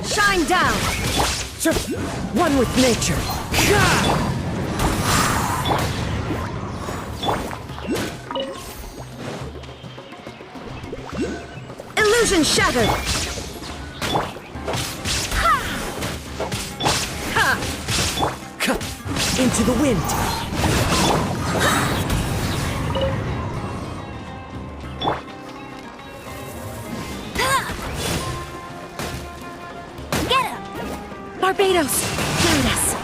Shine down! One with nature. Illusion shattered! Into the wind! Get him! Barbados! Guide us!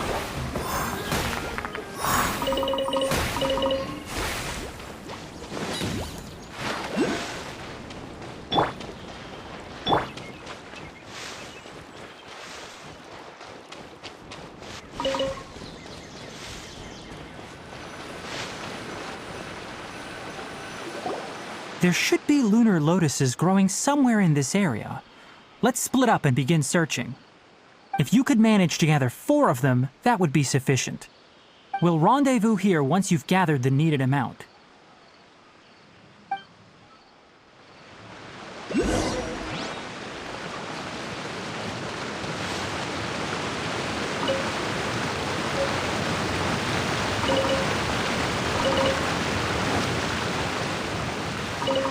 There should be lunar lotuses growing somewhere in this area. Let's split up and begin searching. If you could manage to gather 4 of them, that would be sufficient. We'll rendezvous here once you've gathered the needed amount.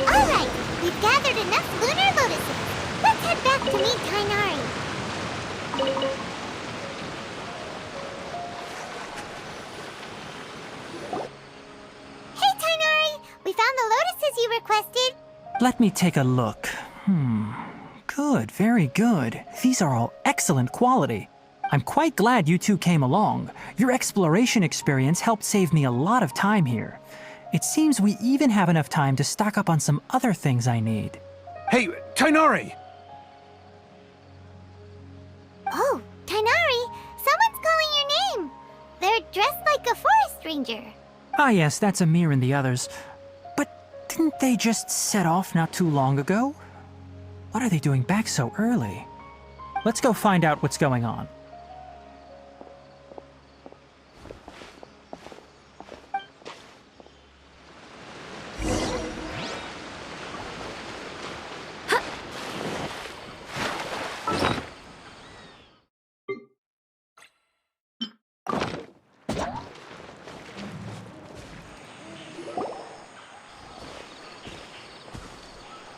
Alright, we've gathered enough lunar lotuses. Let's head back to meet Tainari. Hey Tainari, we found the lotuses you requested. Let me take a look. Good, very good. These are all excellent quality. I'm quite glad you two came along. Your exploration experience helped save me a lot of time here. It seems we even have enough time to stock up on some other things I need. Hey, Tainari! Oh, Tainari, someone's calling your name. They're dressed like a forest ranger. Ah yes, that's Amir and the others. But didn't they just set off not too long ago? What are they doing back so early? Let's go find out what's going on.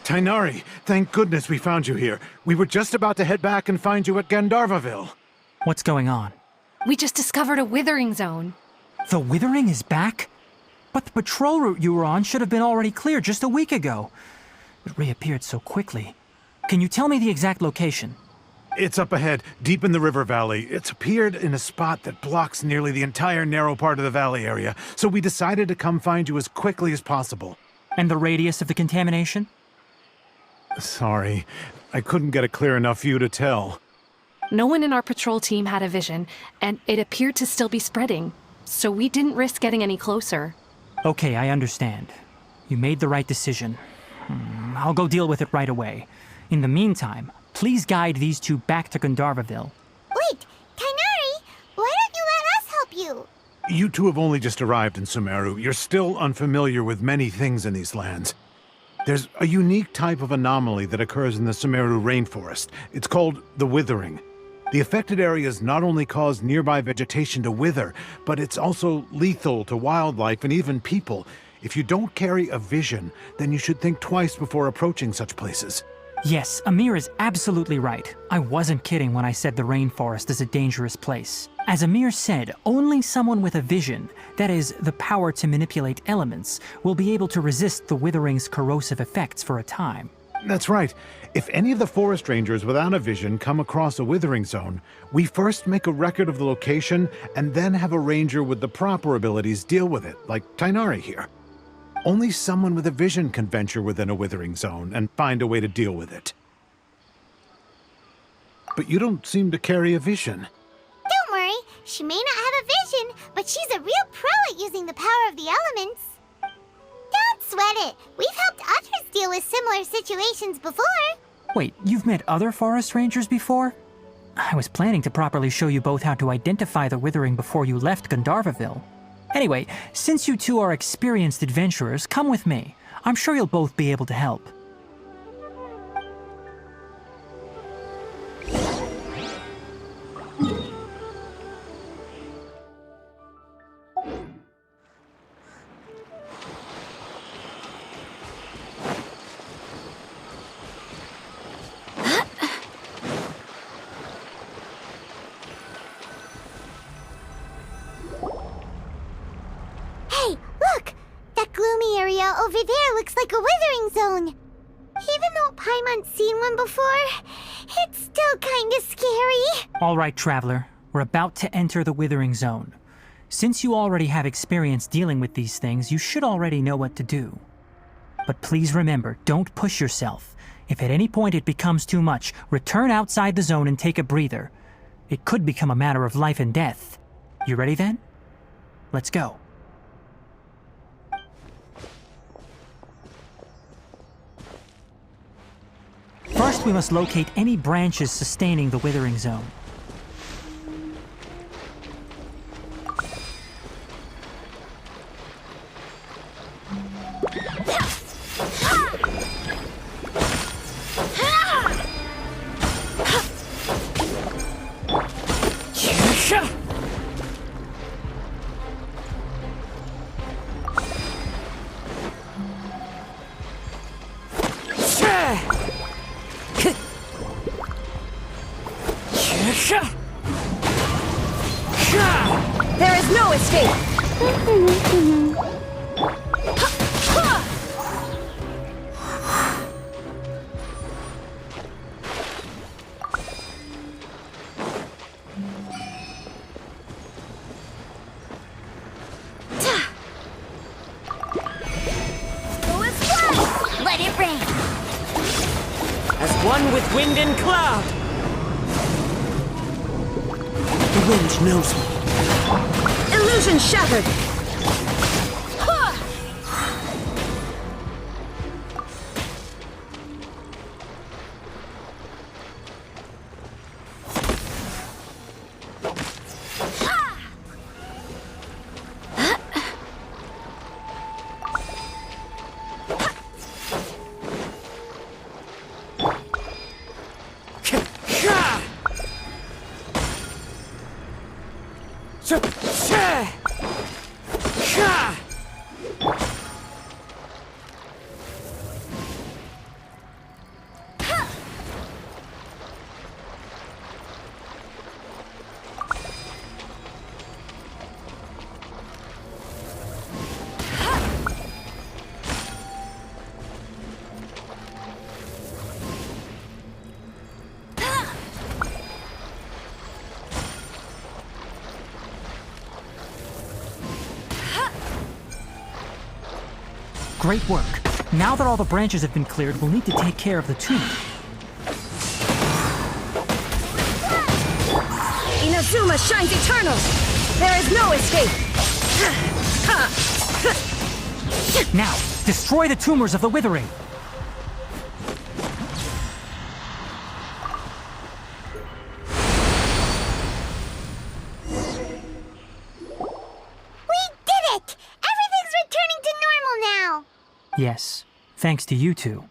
Tainari, thank goodness we found you here. We were just about to head back and find you at Gandharvaville. What's going on? We just discovered a withering zone. The withering is back? But the patrol route you were on should have been already cleared just a week ago. It reappeared so quickly. Can you tell me the exact location? It's up ahead, deep in the river valley. It's appeared in a spot that blocks nearly the entire narrow part of the valley area, so we decided to come find you as quickly as possible. And the radius of the contamination? Sorry, I couldn't get a clear enough view to tell. No one in our patrol team had a vision, and it appeared to still be spreading, so we didn't risk getting any closer. Okay, I understand. You made the right decision. I'll go deal with it right away. In the meantime, please guide these two back to Gandharvaville. Wait, Tainari, why don't you let us help you? You two have only just arrived in Sumeru. You're still unfamiliar with many things in these lands. There's a unique type of anomaly that occurs in the Sumeru rainforest. It's called the withering. The affected areas not only cause nearby vegetation to wither, but it's also lethal to wildlife and even people. If you don't carry a vision, then you should think twice before approaching such places. Yes, Amir is absolutely right. I wasn't kidding when I said the rainforest is a dangerous place. As Amir said, only someone with a vision, that is, the power to manipulate elements, will be able to resist the withering's corrosive effects for a time. That's right. If any of the forest rangers without a vision come across a withering zone, we first make a record of the location and then have a ranger with the proper abilities deal with it, like Tainari here. Only someone with a vision can venture within a withering zone and find a way to deal with it. But you don't seem to carry a vision. Don't worry, she may not have a vision, but she's a real pro at using the power of the elements. Don't sweat it. We've helped others deal with similar situations before. Wait, you've met other forest rangers before? I was planning to properly show you both how to identify the withering before you left Gandharvaville. Anyway, since you two are experienced adventurers, come with me. I'm sure you'll both be able to help. over there looks like a withering zone. Even though Paimon's seen one before, it's still kinda scary. All right, Traveler. We're about to enter the Withering Zone. Since you already have experience dealing with these things, you should already know what to do. But please remember, don't push yourself. If at any point it becomes too much, return outside the zone and take a breather. It could become a matter of life and death. You ready then? Let's go. First, we must locate any branches sustaining the Withering Zone. There is no escape! Let it rain. As one with wind and cloud! The wind knows me. Illusion shattered! Great work. Now that all the branches have been cleared, we'll need to take care of the tomb. Inazuma shines eternal! There is no escape! Now, destroy the tumors of the Withering! We did it! Everything's returning to normal now! Yes, thanks to you two.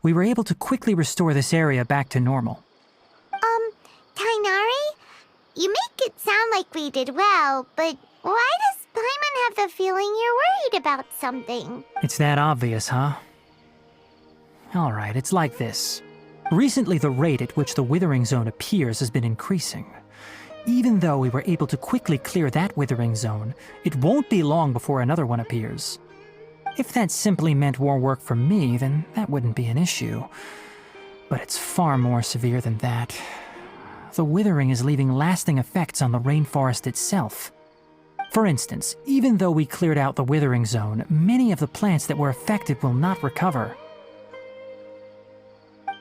We were able to quickly restore this area back to normal. Tainari? You make it sound like we did well, but why does Paimon have the feeling you're worried about something? It's that obvious, huh? Alright, it's like this. Recently, the rate at which the Withering Zone appears has been increasing. Even though we were able to quickly clear that Withering Zone, it won't be long before another one appears. If that simply meant more work for me, then that wouldn't be an issue. But it's far more severe than that. The Withering is leaving lasting effects on the rainforest itself. For instance, even though we cleared out the Withering Zone, many of the plants that were affected will not recover.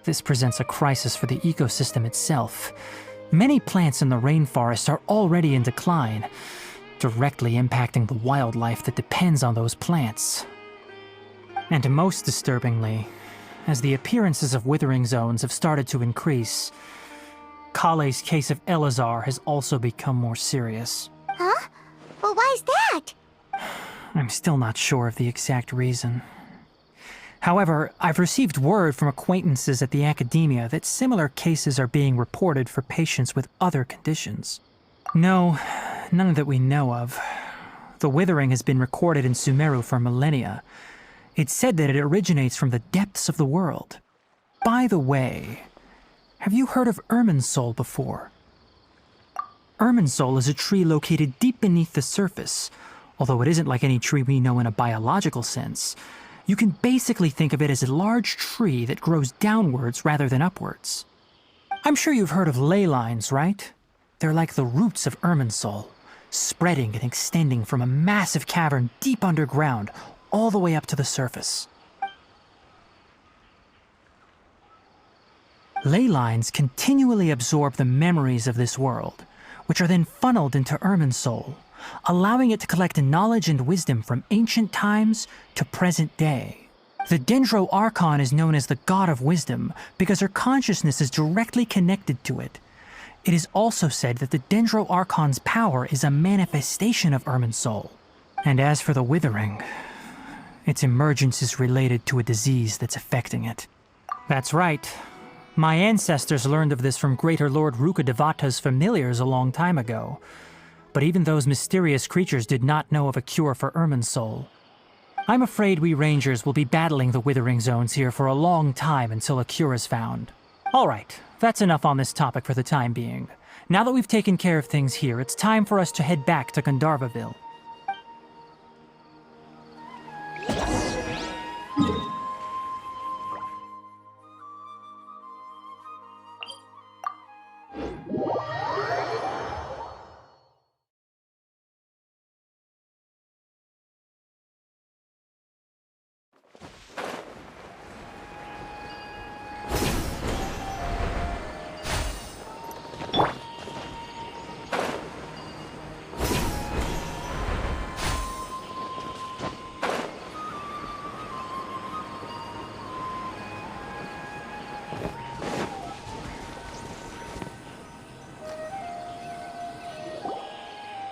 This presents a crisis for the ecosystem itself. Many plants in the rainforest are already in decline, directly impacting the wildlife that depends on those plants. And most disturbingly, as the appearances of Withering Zones have started to increase, Kale's case of Elazar has also become more serious. Huh? Well, why's that? I'm still not sure of the exact reason. However, I've received word from acquaintances at the academia that similar cases are being reported for patients with other conditions. No, none that we know of. The Withering has been recorded in Sumeru for millennia. It's said that it originates from the depths of the world. By the way, have you heard of Irminsul before? Irminsul is a tree located deep beneath the surface, Although it isn't like any tree we know in a biological sense, you can basically think of it as a large tree that grows downwards rather than upwards. I'm sure you've heard of ley lines, right? They're like the roots of Irminsul, spreading and extending from a massive cavern deep underground all the way up to the surface. Ley lines continually absorb the memories of this world, which are then funneled into Irminsul, allowing it to collect knowledge and wisdom from ancient times to present day. The Dendro Archon is known as the God of Wisdom because her consciousness is directly connected to it. It is also said that the Dendro Archon's power is a manifestation of Irminsul. And as for the Withering, its emergence is related to a disease that's affecting it. That's right. My ancestors learned of this from Greater Lord Rukkhadevata's familiars a long time ago. But even those mysterious creatures did not know of a cure for Irminsul. I'm afraid we Rangers will be battling the Withering Zones here for a long time until a cure is found. Alright, that's enough on this topic for the time being. Now that we've taken care of things here, it's time for us to head back to Gandharvaville.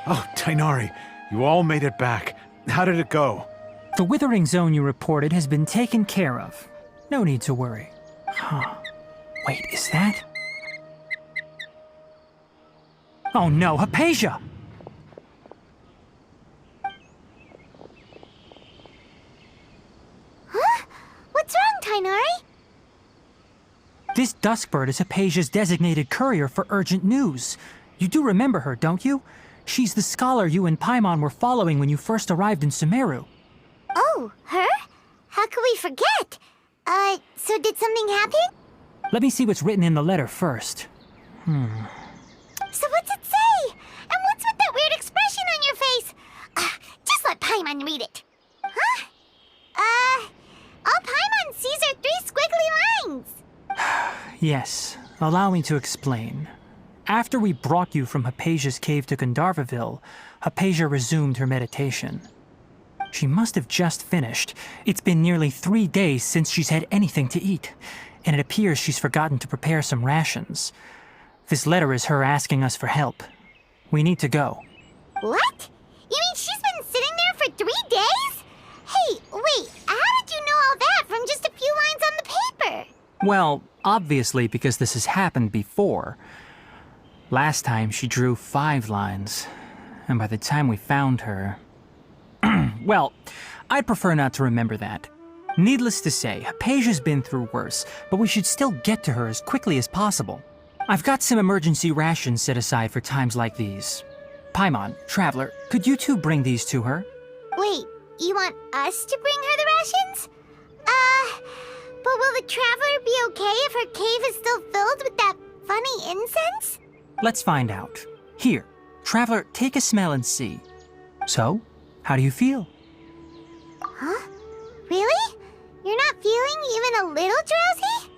Oh, Tainari, you all made it back. How did it go? The Withering Zone you reported has been taken care of. No need to worry. Huh. Wait, is that? Oh no, Hypatia! Huh? What's wrong, Tainari? This Duskbird is Hypatia's designated courier for urgent news. You do remember her, don't you? She's the scholar you and Paimon were following when you first arrived in Sumeru. Oh, her? How could we forget? So did something happen? Let me see what's written in the letter first. So what's it say? And what's with that weird expression on your face? Just let Paimon read it. Huh? All Paimon sees are 3 squiggly lines. Yes, allow me to explain. After we brought you from Hypatia's cave to Gandharvaville, Hypatia resumed her meditation. She must have just finished. It's been nearly 3 days since she's had anything to eat, and it appears she's forgotten to prepare some rations. This letter is her asking us for help. We need to go. What? You mean she's been sitting there for 3 days? Hey, wait, how did you know all that from just a few lines on the paper? Well, obviously because this has happened before. Last time she drew 5 lines, and by the time we found her... Well, I'd prefer not to remember that. Needless to say, Hypatia's been through worse, but we should still get to her as quickly as possible. I've got some emergency rations set aside for times like these. Paimon, Traveler, could you two bring these to her? Wait, you want us to bring her the rations? But will the Traveler be okay if her cave is still filled with that funny incense? Let's find out. Here, Traveler, take a smell and see. So, how do you feel? Huh? Really? You're not feeling even a little drowsy?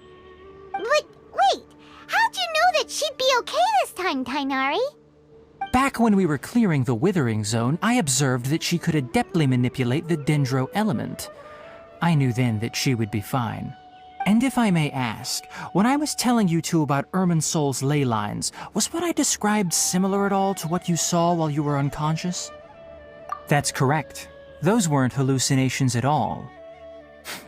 But wait, how'd you know that she'd be okay this time, Tainari? Back when we were clearing the Withering Zone, I observed that she could adeptly manipulate the Dendro element. I knew then that she would be fine. And if I may ask, when I was telling you two about Irminsul's ley lines, was what I described similar at all to what you saw while you were unconscious? That's correct. Those weren't hallucinations at all.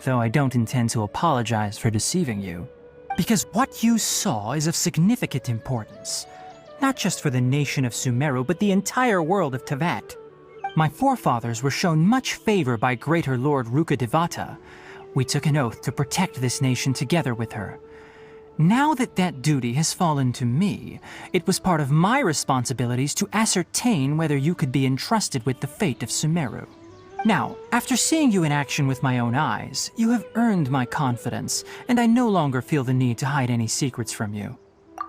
Though I don't intend to apologize for deceiving you. Because what you saw is of significant importance. Not just for the nation of Sumeru, but the entire world of Tevat. My forefathers were shown much favor by Greater Lord Rukkhadevata. We took an oath to protect this nation together with her. Now that that duty has fallen to me, it was part of my responsibilities to ascertain whether you could be entrusted with the fate of Sumeru. Now, after seeing you in action with my own eyes, you have earned my confidence, and I no longer feel the need to hide any secrets from you.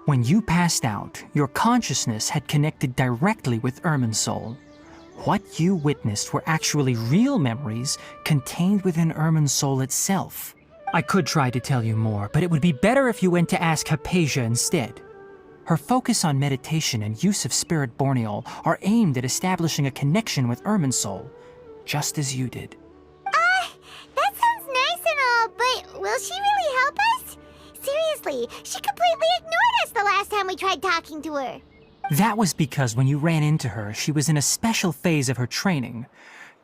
When you passed out, your consciousness had connected directly with Irminsul. What you witnessed were actually real memories contained within Irminsul itself. I could try to tell you more, but it would be better if you went to ask Hypatia instead. Her focus on meditation and use of Spirit Borneol are aimed at establishing a connection with Irminsul, just as you did. That sounds nice and all, but will she really help us? Seriously, she completely ignored us the last time we tried talking to her. That was because when you ran into her, she was in a special phase of her training.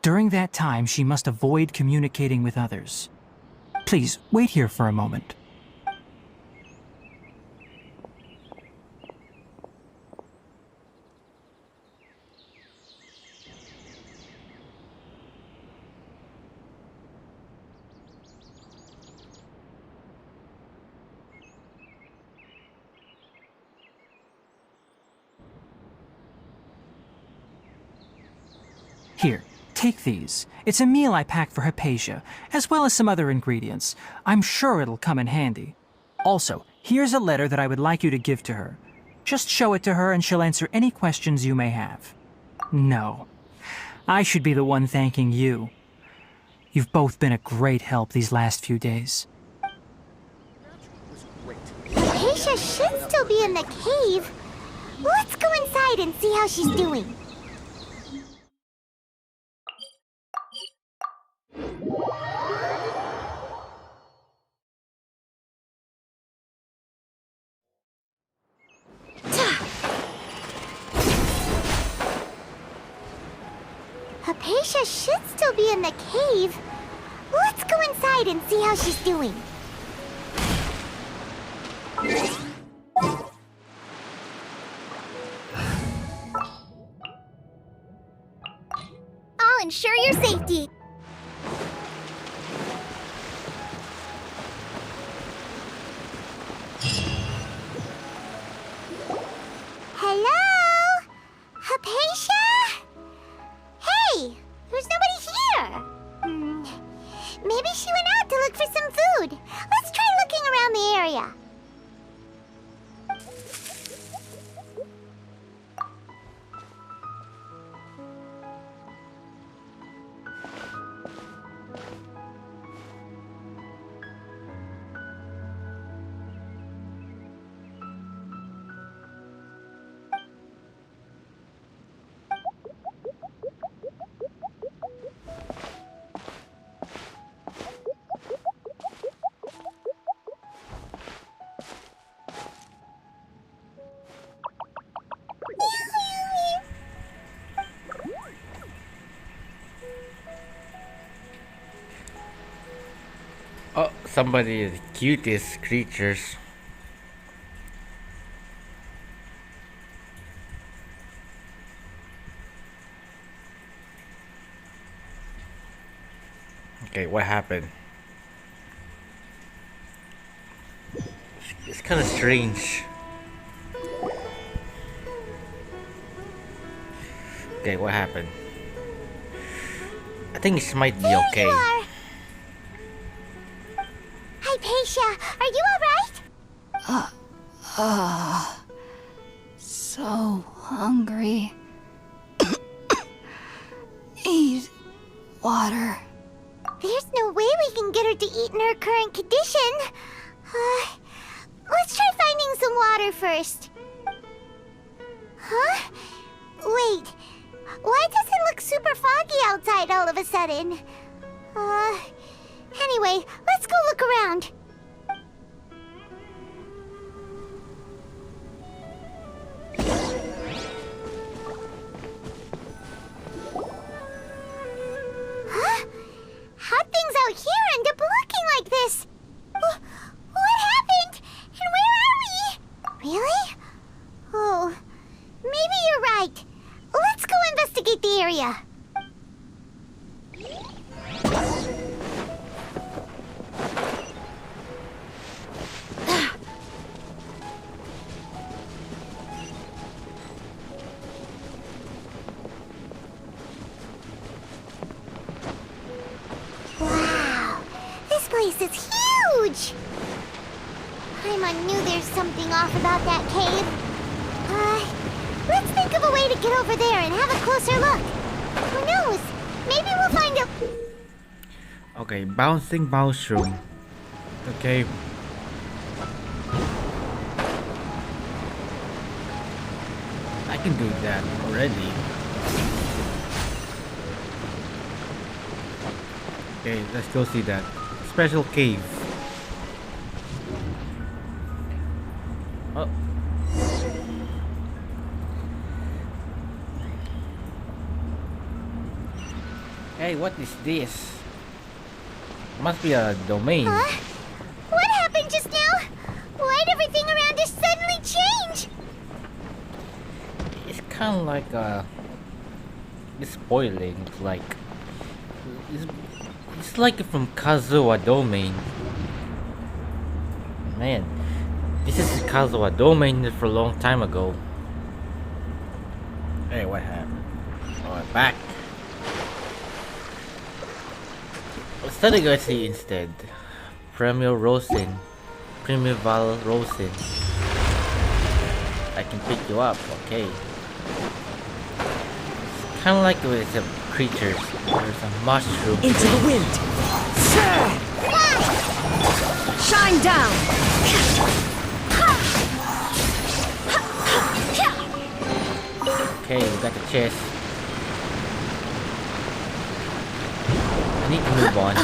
During that time, she must avoid communicating with others. Please, wait here for a moment. Here, take these. It's a meal I packed for Hypatia, as well as some other ingredients. I'm sure it'll come in handy. Also, here's a letter that I would like you to give to her. Just show it to her and she'll answer any questions you may have. No, I should be the one thanking you. You've both been a great help these last few days. Hypatia should still be in the cave. Let's go inside and see how she's doing. Hypatia should still be in the cave. Let's go inside and see how she's doing. I'll ensure your safety. Hello? Hypatia? Hey, there's nobody here. Maybe she went out to look for some food. Let's try looking around the area. Oh, somebody is the cutest creatures. Okay, what happened? It's kind of strange. Okay, what happened? I think this might be There okay. you are. Hypatia, are you alright? So hungry. Need water. There's no way we can get her to eat in her current condition. Let's try finding some water first. Huh? Wait. Why does it look super foggy outside all of a sudden? Anyway, let's go look around. Huh? How'd things out here end up looking like this? What happened? And where are we? Really? Oh, maybe you're right. Let's go investigate the area. This is huge! Paimon knew there's something off about that cave. Let's think of a way to get over there and have a closer look. Who knows? Maybe we'll find a... Okay, bouncing mushroom. Okay. I can do that already. Okay, let's go see that. Special cave. Oh. Hey, what is this? Must be a domain. Huh? What happened just now? Why'd everything around us suddenly change? It's kind of like it's spoiling. It's like from Kazuha domain. Man, this is Kazuha domain for a long time ago. Hey, what happened? Oh, I'm back. Let's study Garcia instead. Premio Rosin. Premio Val Rosin. I can pick you up, okay. It's kinda like with some creatures. There's a mushroom. Into the wind. Shine down. Okay, we got the chest. I need to move on.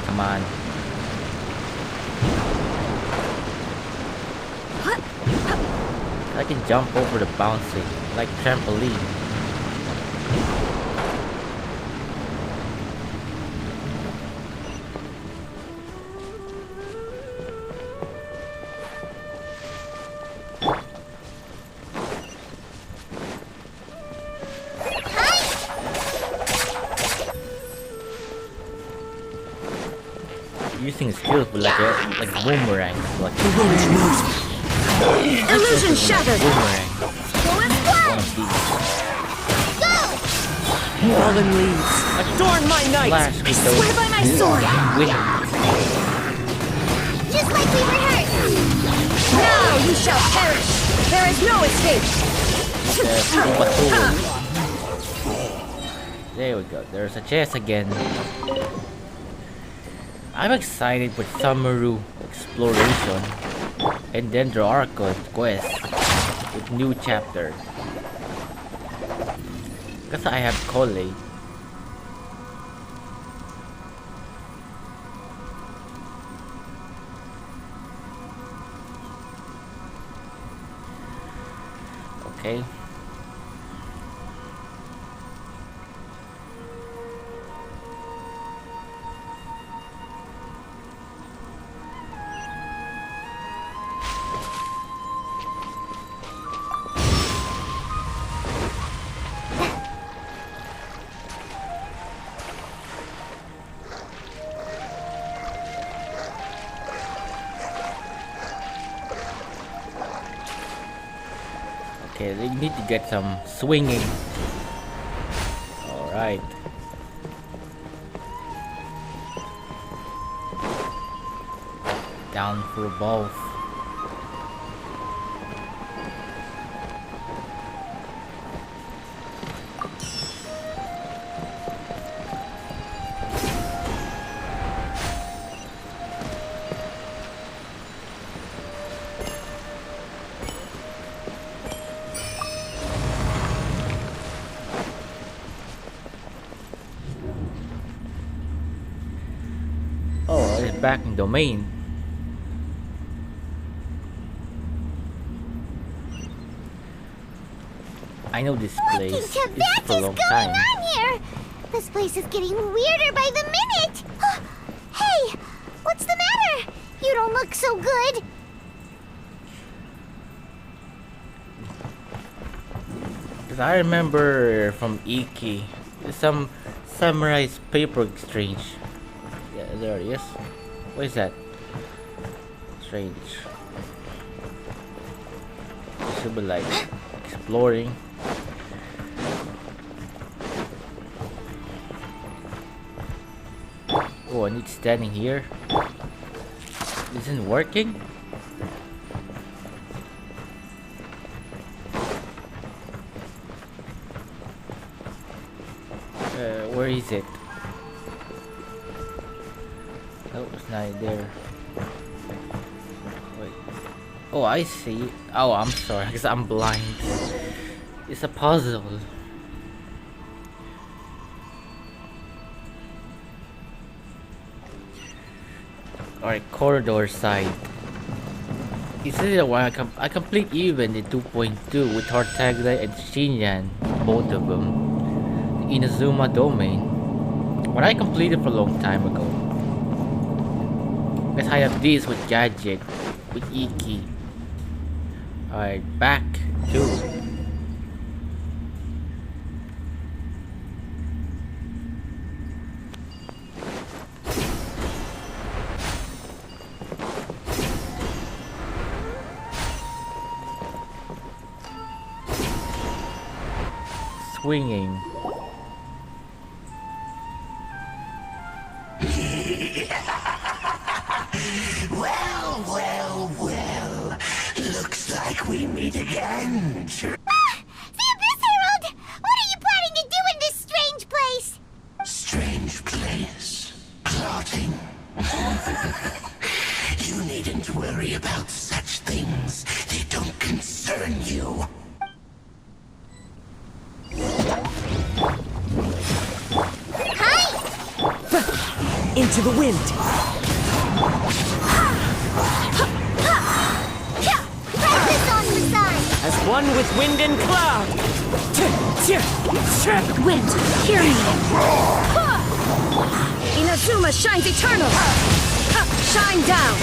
Come on. I can jump over the bouncing like trampoline. Using skills with like a boomerang. Like The wind knows me. Illusion shattered. boomerang. Going One fly! of these. Fallen leaves. Adorn my night. Flash with those Swear by my sword! wings. Just like we rehearsed! Now you shall perish. There is no escape. There we go. There's a chest again. I'm excited with Sumeru exploration and Dendro Archon quest with new chapter. Because I have Kole. Okay. Okay, they need to get some swinging. Alright. Down for both. Oh, it's back in domain. I know this What place. in It's Tibet for a is long going time. on here? This place is getting weirder by the minute! Hey! What's the matter? You don't look so good! Cause I remember from Iki, some samurai's paper exchange. Yeah, there it is. What is that? Strange. Should be like exploring. Oh, I need standing here. Isn't working? Where is it? Oh, it's not there. Wait. Oh, I see. Oh, I'm sorry, because I'm blind. It's a puzzle. Alright, corridor side. Is it the one I complete even the 2.2 with Tartaglia and Shinyan, both of them. The Inazuma domain. What I completed for a long time ago. Let's I have this with Gadget, with Iki. Alright, back to swinging. Well. Looks like we meet again. The Abyss Herald! What are you planning to do in this strange place? Strange place. Plotting. You needn't worry about such things. They don't concern you. Into the wind. Practice on the side! As one with wind and cloud. Wind, hear me. Inazuma shines eternal. Shine down.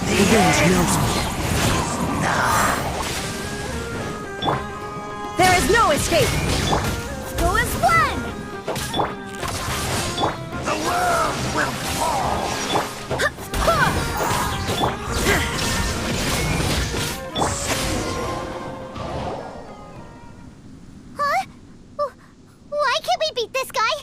The wind knows me. There is no escape. Go as one! The world will fall. Huh? Why can't we beat this guy?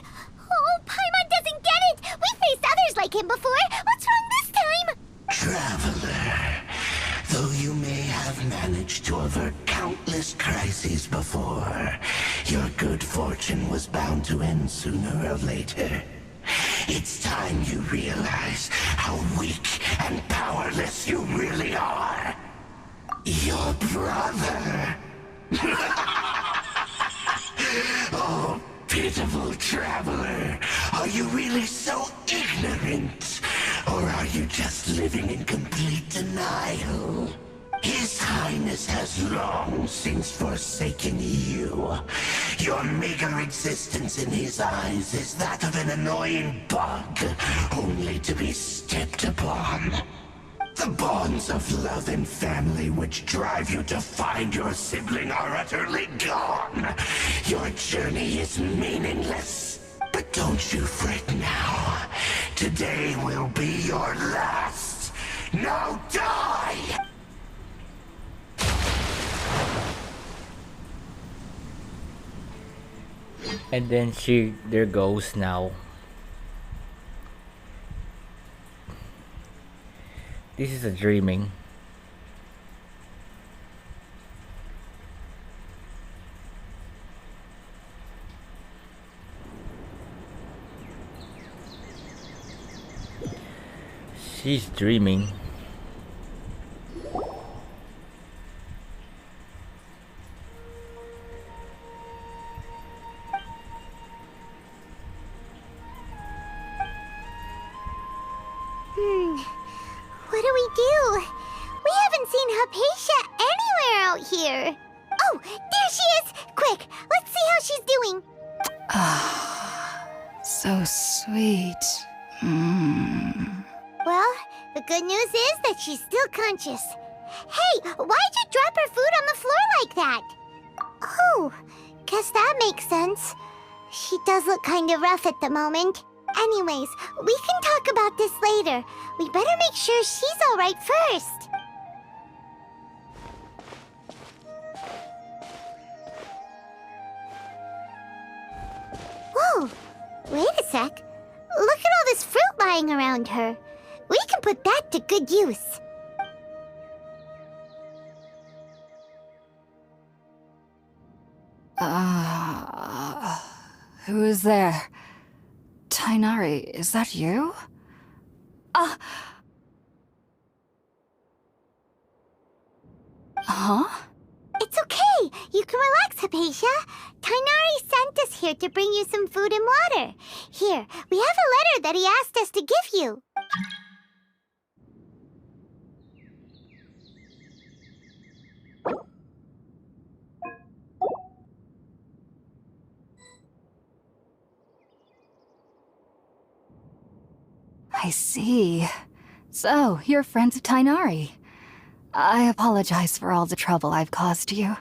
Oh, Paimon doesn't get it! We faced others like him before! What's wrong this time? Traveler, though you may have managed to avert countless crises before, your good fortune was bound to end sooner or later. It's time you realize how weak and powerless you really are. Your brother. Oh, pitiful traveler. Are you really so ignorant? Or are you just living in complete denial? His Highness has long since forsaken you. Your meager existence in his eyes is that of an annoying bug, only to be stepped upon. The bonds of love and family which drive you to find your sibling are utterly gone. Your journey is meaningless. But don't you fret now. Today will be your last. Now die! And then there goes now. This is a dreaming. She's dreaming. What do we do? We haven't seen Hypatia anywhere out here. Oh, there she is! Quick, let's see how she's doing. So sweet. Well, the good news is that she's still conscious. Hey, why'd you drop her food on the floor like that? Oh, guess that makes sense. She does look kind of rough at the moment. Anyways, we can talk about this later. We better make sure she's alright first. lying around her. We can put that to good use. Who is there? Tainari, is that you? Huh? It's okay. You can relax, Hypatia. Tainari sent us here to bring you some food and water. Here, we have a letter that he asked us to give you. I see. So, you're friends of Tainari. I apologize for all the trouble I've caused you.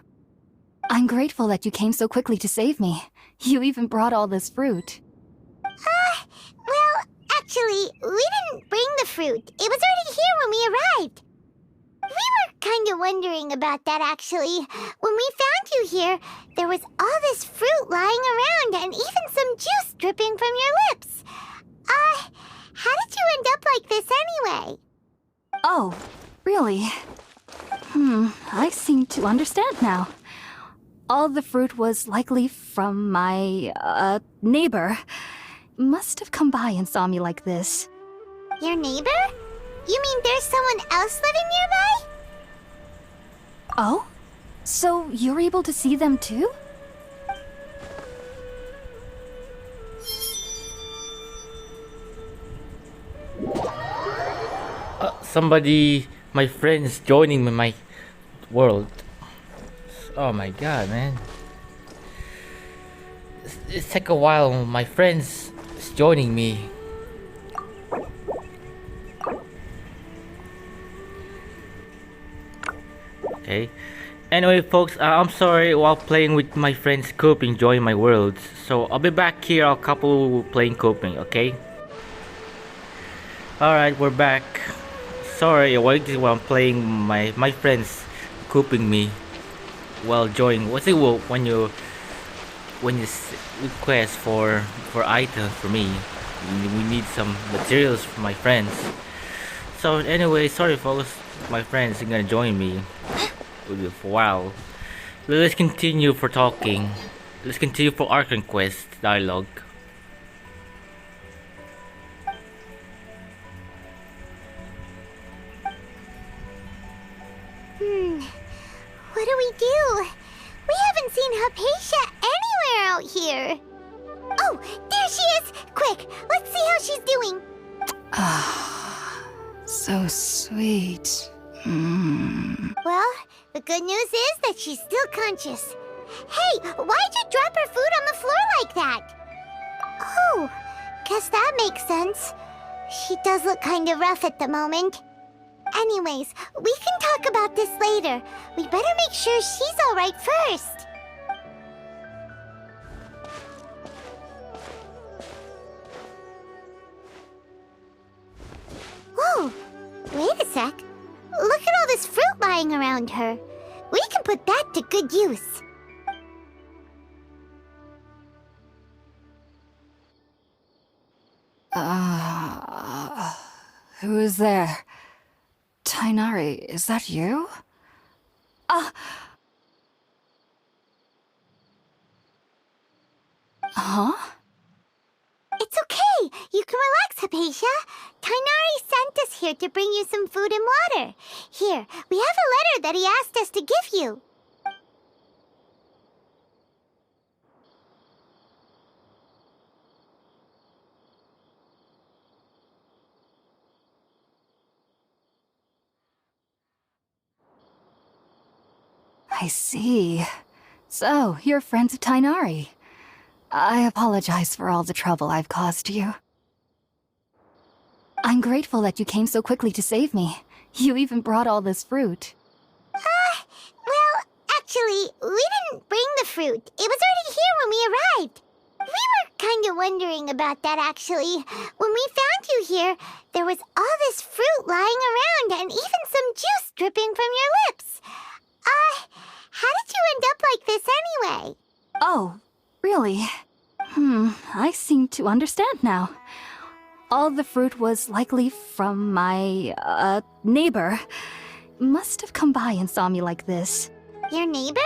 I'm grateful that you came so quickly to save me. You even brought all this fruit. Well, actually, we didn't bring the fruit. It was already here when we arrived. We were kind of wondering about that, actually. When we found you here, there was all this fruit lying around and even some juice dripping from your lips. How did you end up like this anyway? Oh, really? I seem to understand now. All the fruit was likely from my, neighbor. Must have come by and saw me like this. Your neighbor? You mean there's someone else living nearby? Oh? So you're able to see them too? Somebody, my friends joining my world. Oh my god, man. It's take a while. My friends is joining me. Okay. Anyway, folks, I'm sorry while playing with my friends coping, join my world. So I'll be back here a couple playing coping, okay? Alright, we're back. Sorry, while I'm playing my friends coping me while joining. What's it when you request for items for me? We need some materials for my friends. So anyway, sorry folks, my friends are gonna join me for a while. Let's continue for talking. Let's continue for our conquest dialogue. What do we do? We haven't seen Hypatia anywhere out here. Oh, there she is! Quick, let's see how she's doing. So sweet. Well, the good news is that she's still conscious. Hey, why'd you drop her food on the floor like that? Oh, guess that makes sense. She does look kind of rough at the moment. Anyways, we can talk about this later. We better make sure she's alright first. Whoa, wait a sec. Look at all this fruit lying around her. We can put that to good use. Who is there? Tainari, is that you? Huh? It's okay. You can relax, Hypatia. Tainari sent us here to bring you some food and water. Here, we have a letter that he asked us to give you. I see. So, you're friends of Tainari. I apologize for all the trouble I've caused you. I'm grateful that you came so quickly to save me. You even brought all this fruit. Well, actually, we didn't bring the fruit. It was already here when we arrived. We were kind of wondering about that, actually. When we found you here, there was all this fruit lying around and even some juice dripping from your lips. How did you end up like this anyway? Oh, really? I seem to understand now. All the fruit was likely from my, neighbor. Must have come by and saw me like this. Your neighbor?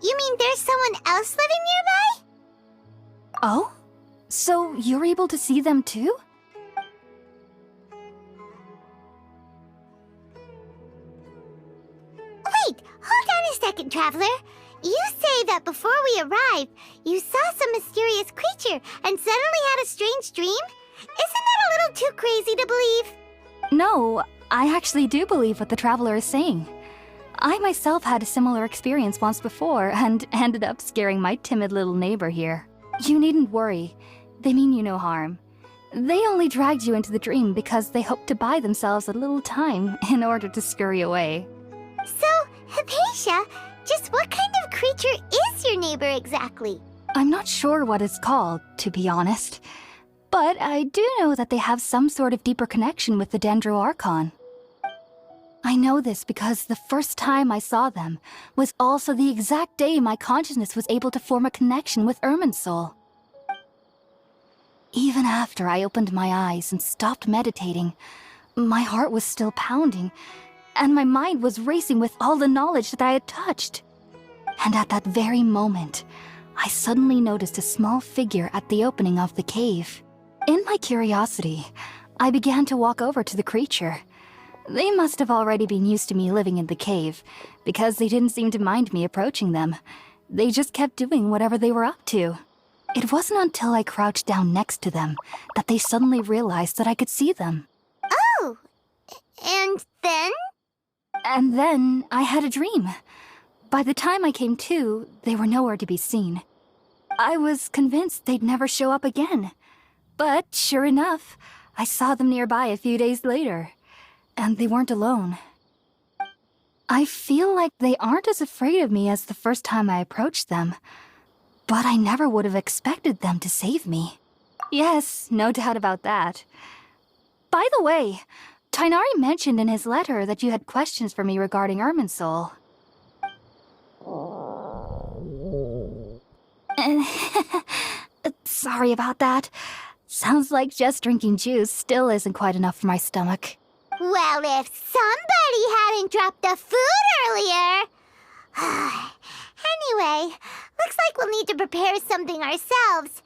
You mean there's someone else living nearby? Oh? So you're able to see them too? Wait, hold on a second, Traveler. You say that before we arrived, you saw some mysterious creature and suddenly had a strange dream? Isn't that a little too crazy to believe? No, I actually do believe what the traveler is saying. I myself had a similar experience once before and ended up scaring my timid little neighbor here. You needn't worry. They mean you no harm. They only dragged you into the dream because they hoped to buy themselves a little time in order to scurry away. So, Hypatia, just what kind of creature is your neighbor exactly? I'm not sure what it's called, to be honest. But I do know that they have some sort of deeper connection with the Dendro Archon. I know this because the first time I saw them was also the exact day my consciousness was able to form a connection with Irminsul. Even after I opened my eyes and stopped meditating, my heart was still pounding, and my mind was racing with all the knowledge that I had touched. And at that very moment, I suddenly noticed a small figure at the opening of the cave. In my curiosity, I began to walk over to the creature. They must have already been used to me living in the cave, because they didn't seem to mind me approaching them. They just kept doing whatever they were up to. It wasn't until I crouched down next to them that they suddenly realized that I could see them. Oh, and then? And then I had a dream. By the time I came to, they were nowhere to be seen. I was convinced they'd never show up again. But sure enough, I saw them nearby a few days later. And they weren't alone. I feel like they aren't as afraid of me as the first time I approached them. But I never would have expected them to save me. Yes, no doubt about that. By the way, Tainari mentioned in his letter that you had questions for me regarding Irminsul. Sorry about that. Sounds like just drinking juice still isn't quite enough for my stomach. Well, if somebody hadn't dropped the food earlier... Anyway, looks like we'll need to prepare something ourselves.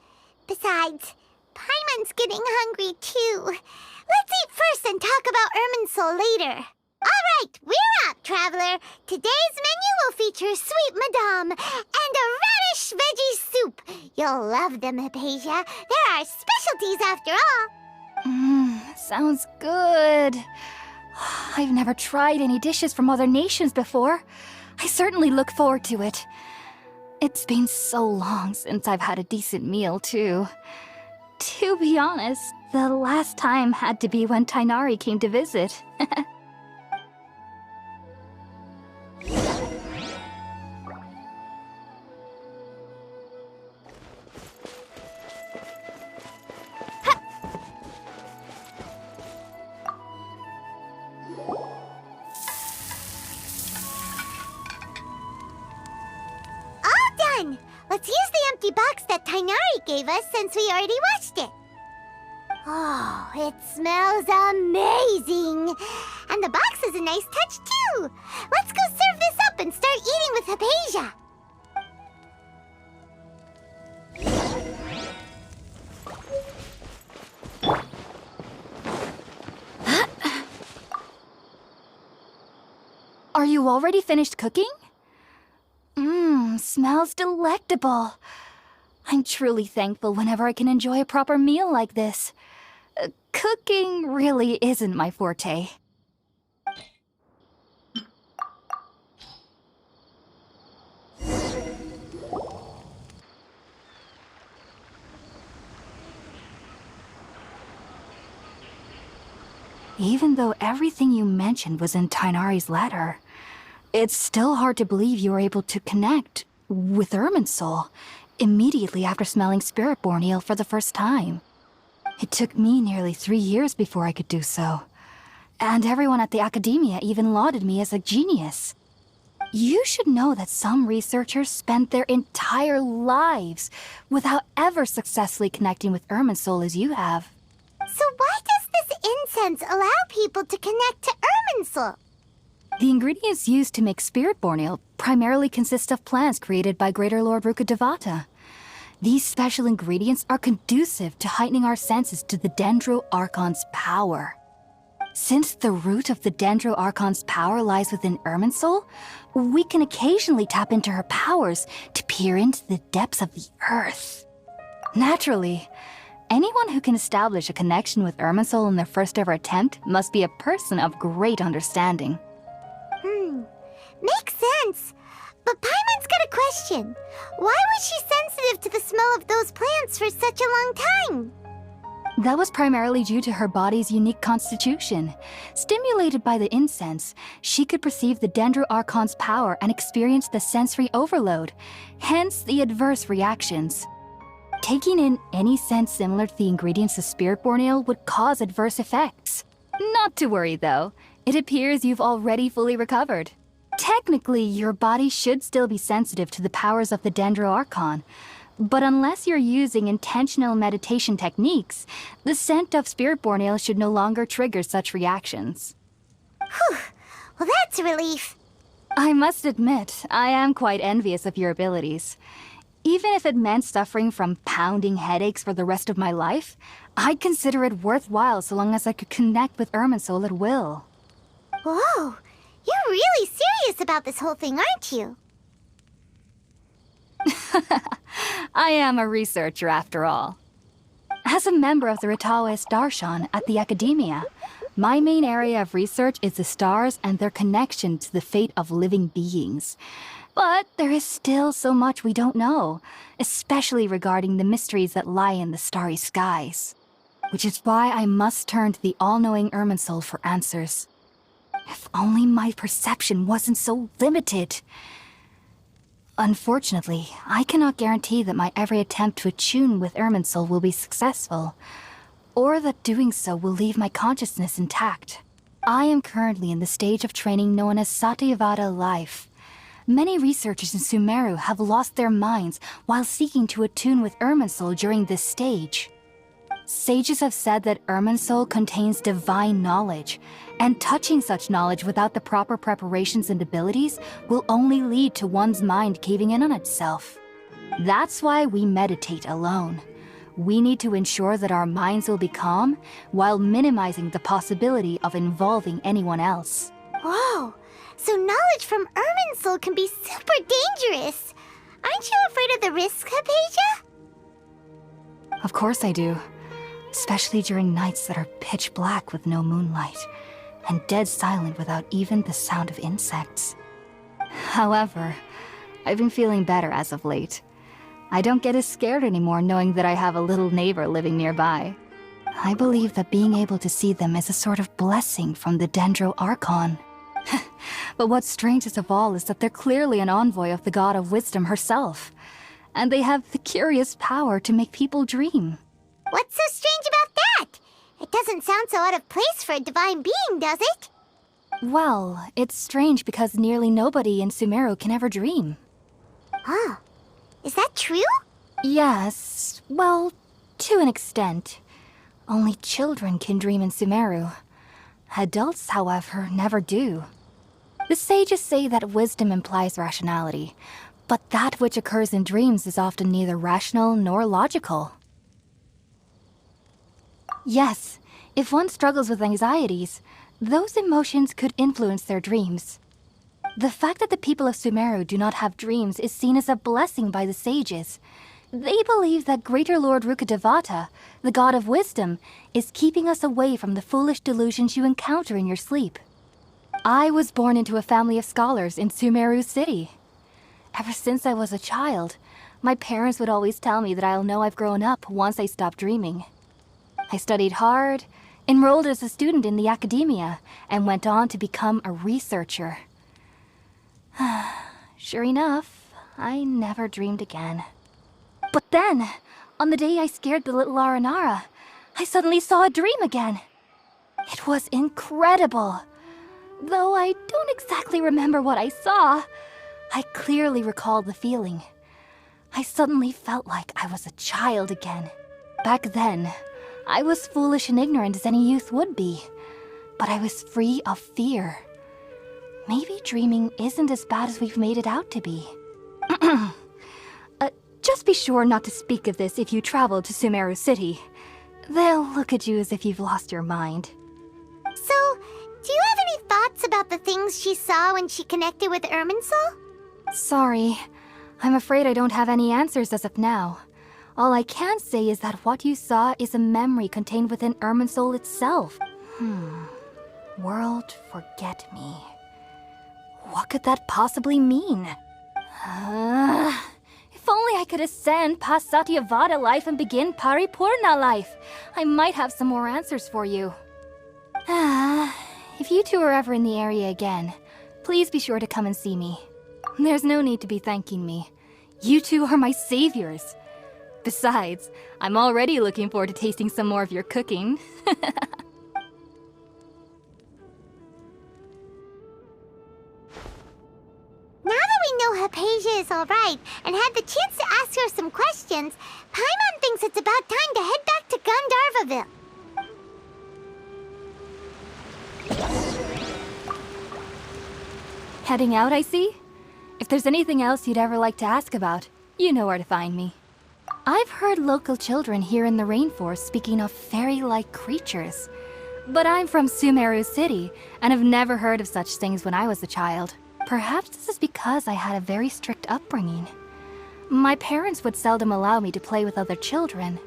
Besides, Paimon's getting hungry too. Let's eat first and talk about Irminsul later. All right, we're up, Traveler. Today's menu will feature sweet madame and a radish veggie soup. You'll love them, Hypatia. They're our specialties after all. Sounds good. I've never tried any dishes from other nations before. I certainly look forward to it. It's been so long since I've had a decent meal, too. To be honest, the last time had to be when Tainari came to visit. Let's use the empty box that Tainari gave us since we already watched it. Oh, it smells amazing. And the box is a nice touch too. Let's go serve this up and start eating with Hypatia. Are you already finished cooking? Smells delectable. I'm truly thankful whenever I can enjoy a proper meal like this. Cooking really isn't my forte. Even though everything you mentioned was in Tainari's letter, it's still hard to believe you were able to connect with Irminsul immediately after smelling Spiritborn eel for the first time. It took me nearly 3 years before I could do so. And everyone at the academia even lauded me as a genius. You should know that some researchers spent their entire lives without ever successfully connecting with Irminsul as you have. So why does this incense allow people to connect to Irminsul? The ingredients used to make spirit-born ale primarily consist of plants created by Greater Lord Rukkhadevata. These special ingredients are conducive to heightening our senses to the Dendro Archon's power. Since the root of the Dendro Archon's power lies within Irminsul, we can occasionally tap into her powers to peer into the depths of the earth. Naturally, anyone who can establish a connection with Irminsul in their first ever attempt must be a person of great understanding. Makes sense. But Paimon's got a question. Why was she sensitive to the smell of those plants for such a long time? That was primarily due to her body's unique constitution. Stimulated by the incense, she could perceive the Dendro Archon's power and experience the sensory overload, hence the adverse reactions. Taking in any scent similar to the ingredients of Spirit-born Ale would cause adverse effects. Not to worry though, it appears you've already fully recovered. Technically, your body should still be sensitive to the powers of the Dendro Archon, but unless you're using intentional meditation techniques, the scent of Spirit-born Ale should no longer trigger such reactions. Whew. Well, that's a relief. I must admit, I am quite envious of your abilities. Even if it meant suffering from pounding headaches for the rest of my life, I'd consider it worthwhile so long as I could connect with Irminsul at will. Whoa, you're really serious about this whole thing, aren't you? I am a researcher after all. As a member of the Ritaoist Darshan at the Academia, my main area of research is the stars and their connection to the fate of living beings. But there is still so much we don't know, especially regarding the mysteries that lie in the starry skies. Which is why I must turn to the all-knowing Irminsul for answers. If only my perception wasn't so limited. Unfortunately, I cannot guarantee that my every attempt to attune with Irminsul will be successful, or that doing so will leave my consciousness intact. I am currently in the stage of training known as Satyavada life. Many researchers in Sumeru have lost their minds while seeking to attune with Irminsul during this stage. Sages have said that Irminsul contains divine knowledge, and touching such knowledge without the proper preparations and abilities will only lead to one's mind caving in on itself. That's why we meditate alone. We need to ensure that our minds will be calm while minimizing the possibility of involving anyone else. Whoa, so knowledge from Irminsul can be super dangerous. Aren't you afraid of the risks, Hypatia? Of course I do. Especially during nights that are pitch black with no moonlight, and dead silent without even the sound of insects. However, I've been feeling better as of late. I don't get as scared anymore knowing that I have a little neighbor living nearby. I believe that being able to see them is a sort of blessing from the Dendro Archon. But what's strangest of all is that they're clearly an envoy of the God of Wisdom herself, and they have the curious power to make people dream. What's so strange about that? It doesn't sound so out of place for a divine being, does it? Well, it's strange because nearly nobody in Sumeru can ever dream. Oh, is that true? Yes, well, to an extent. Only children can dream in Sumeru. Adults, however, never do. The sages say that wisdom implies rationality, but that which occurs in dreams is often neither rational nor logical. Yes, if one struggles with anxieties, those emotions could influence their dreams. The fact that the people of Sumeru do not have dreams is seen as a blessing by the sages. They believe that Greater Lord Rukkhadevata, the God of Wisdom, is keeping us away from the foolish delusions you encounter in your sleep. I was born into a family of scholars in Sumeru City. Ever since I was a child, my parents would always tell me that I'll know I've grown up once I stop dreaming. I studied hard, enrolled as a student in the Academia, and went on to become a researcher. Sure enough, I never dreamed again. But then, on the day I scared the little Aranara, I suddenly saw a dream again. It was incredible. Though I don't exactly remember what I saw, I clearly recall the feeling. I suddenly felt like I was a child again. Back then, I was foolish and ignorant as any youth would be, but I was free of fear. Maybe dreaming isn't as bad as we've made it out to be. Just be sure not to speak of this if you travel to Sumeru City. They'll look at you as if you've lost your mind. So, do you have any thoughts about the things she saw when she connected with Irminsul? Sorry. I'm afraid I don't have any answers as of now. All I can say is that what you saw is a memory contained within Irminsul itself. World forget me. What could that possibly mean? If only I could ascend past Satyavada life and begin Paripurna life. I might have some more answers for you. If you two are ever in the area again, please be sure to come and see me. There's no need to be thanking me. You two are my saviors. Besides, I'm already looking forward to tasting some more of your cooking. Now that we know Hypatia is alright and had the chance to ask her some questions, Paimon thinks it's about time to head back to Gandharvaville. Heading out, I see? If there's anything else you'd ever like to ask about, you know where to find me. I've heard local children here in the rainforest speaking of fairy-like creatures. But I'm from Sumeru City, and have never heard of such things when I was a child. Perhaps this is because I had a very strict upbringing. My parents would seldom allow me to play with other children.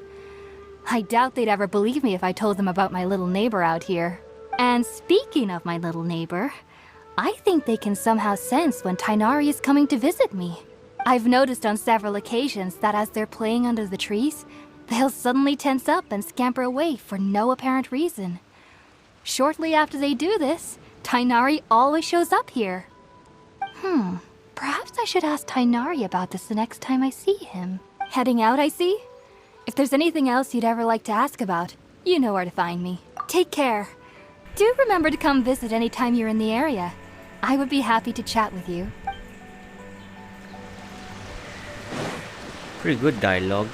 I doubt they'd ever believe me if I told them about my little neighbor out here. And speaking of my little neighbor, I think they can somehow sense when Tighnari is coming to visit me. I've noticed on several occasions that as they're playing under the trees, they'll suddenly tense up and scamper away for no apparent reason. Shortly after they do this, Tighnari always shows up here. Perhaps I should ask Tighnari about this the next time I see him. Heading out, I see? If there's anything else you'd ever like to ask about, you know where to find me. Take care. Do remember to come visit anytime you're in the area. I would be happy to chat with you. Pretty good dialogue.